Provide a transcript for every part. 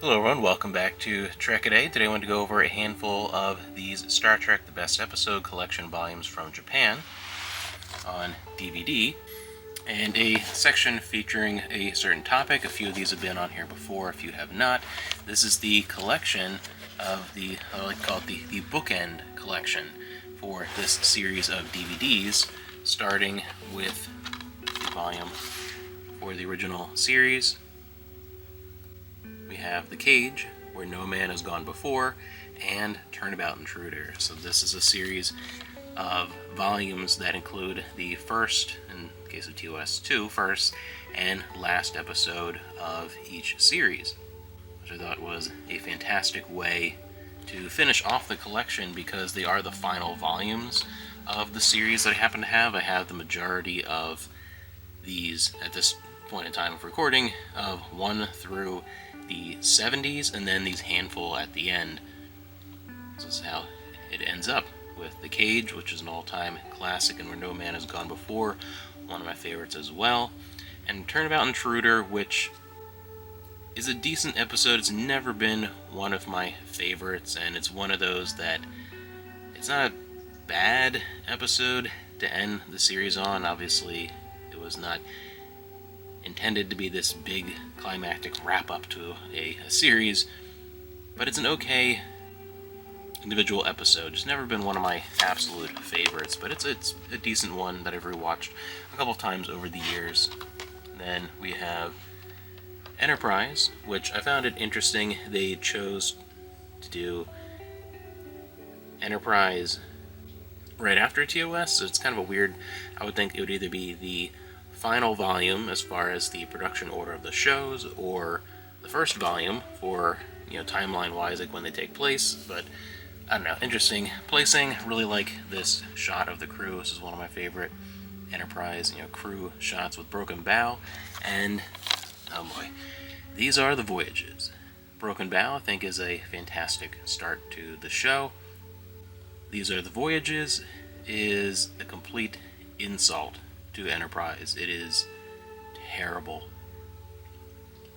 Hello everyone, welcome back to Trek-A-Day. Today I want to go over a handful of these Star Trek The Best Episode collection volumes from Japan on DVD, and a section featuring a certain topic. A few of these have been on here before, a few have not. This is the collection of the, I like to call it the bookend collection for this series of DVDs, starting with the volume for the original series. We have The Cage, Where No Man Has Gone Before, and Turnabout Intruder. So this is a series of volumes that include the first, in the case of TOS 2, first and last episode of each series, which I thought was a fantastic way to finish off the collection because they are the final volumes of the series that I happen to have. I have the majority of these at this point in time of recording, of 1 through the 70s, and then these handful at the end. This is how it ends up with The Cage, which is an all-time classic, and Where No Man Has Gone Before, one of my favorites as well, and Turnabout Intruder, which is a decent episode. It's never been one of my favorites, and it's one of those that it's not a bad episode to end the series on. Obviously, it was not intended to be this big climactic wrap-up to a series, but it's an okay individual episode. It's never been one of my absolute favorites, but it's a decent one that I've rewatched a couple times over the years. Then we have Enterprise, which I found it interesting. They chose to do Enterprise right after TOS, so it's kind of a weird, I would think it would either be the final volume as far as the production order of the shows, or the first volume for, timeline wise, like when they take place. But I don't know, interesting placing. Really like this shot of the crew. This is one of my favorite Enterprise crew shots with Broken Bow. And oh boy, these are the Voyages. Broken Bow I think is a fantastic start to the show. These Are the Voyages is a complete insult to Enterprise. It is terrible.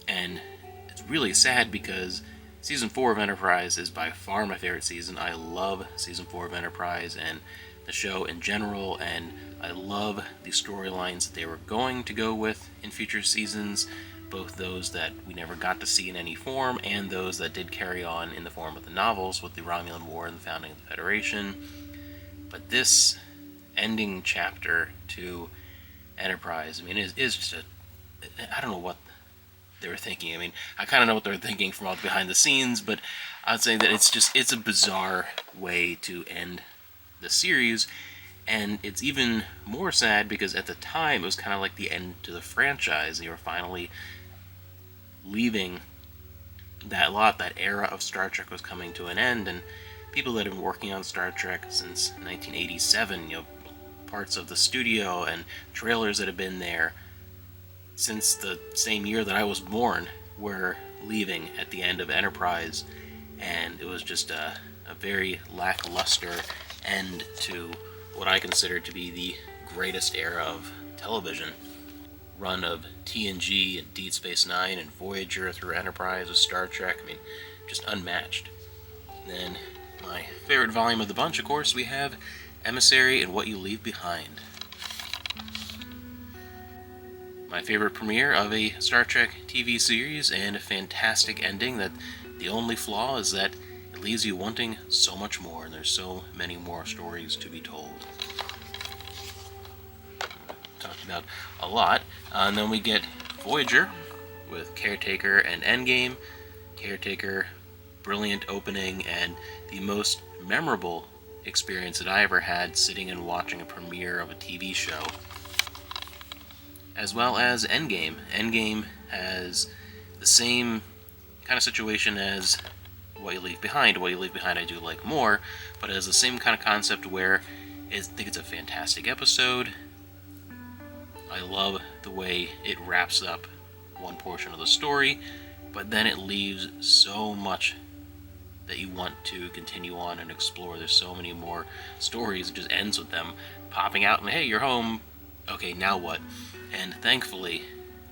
And it's really sad because Season 4 of Enterprise is by far my favorite season. I love Season 4 of Enterprise and the show in general, and I love the storylines that they were going to go with in future seasons, both those that we never got to see in any form and those that did carry on in the form of the novels with the Romulan War and the founding of the Federation. But this ending chapter to Enterprise, it is just I don't know what they were thinking. I kind of know what they were thinking from all the behind the scenes, but I'd say that it's a bizarre way to end the series, and it's even more sad because at the time it was kind of like the end to the franchise. They were finally leaving that era of Star Trek was coming to an end, and people that have been working on Star Trek since 1987, parts of the studio and trailers that have been there since the same year that I was born were leaving at the end of Enterprise, and it was just a very lackluster end to what I consider to be the greatest era of television. Run of TNG and Deep Space Nine and Voyager through Enterprise with Star Trek, just unmatched. And then my favorite volume of the bunch, of course, we have Emissary and What You Leave Behind. My favorite premiere of a Star Trek TV series, and a fantastic ending that the only flaw is that it leaves you wanting so much more, and there's so many more stories to be told. Talked about a lot. And then we get Voyager with Caretaker and Endgame. Caretaker, brilliant opening, and the most memorable experience that I ever had sitting and watching a premiere of a TV show. As well as Endgame. Endgame has the same kind of situation as What You Leave Behind. What You Leave Behind I do like more, but it has the same kind of concept where I think it's a fantastic episode. I love the way it wraps up one portion of the story, but then it leaves so much that you want to continue on and explore. There's so many more stories. It just ends with them popping out and, hey, you're home. Okay, now what? And thankfully,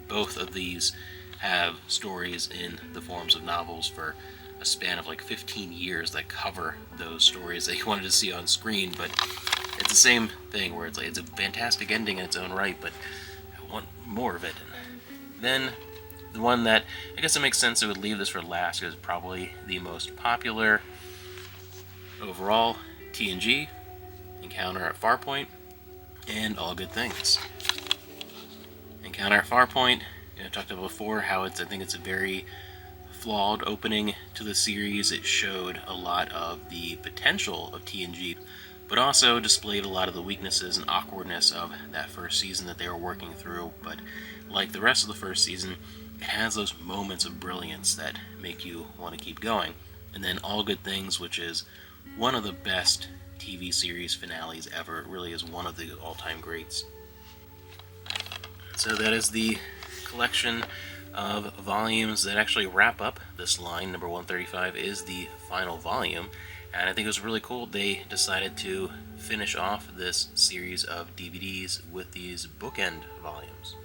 both of these have stories in the forms of novels for a span of like 15 years that cover those stories that you wanted to see on screen, but it's the same thing where it's like it's a fantastic ending in its own right, but I want more of it. And then the one that I guess it makes sense I would leave this for last is probably the most popular overall, TNG, Encounter at Farpoint, and All Good Things. Encounter at Farpoint, I talked about before how I think it's a very flawed opening to the series. It showed a lot of the potential of TNG, but also displayed a lot of the weaknesses and awkwardness of that first season that they were working through. But like the rest of the first season, it has those moments of brilliance that make you want to keep going. And then All Good Things, which is one of the best TV series finales ever. It really is one of the all-time greats. So that is the collection of volumes that actually wrap up this line. Number 135 is the final volume, and I think it was really cool they decided to finish off this series of DVDs with these bookend volumes.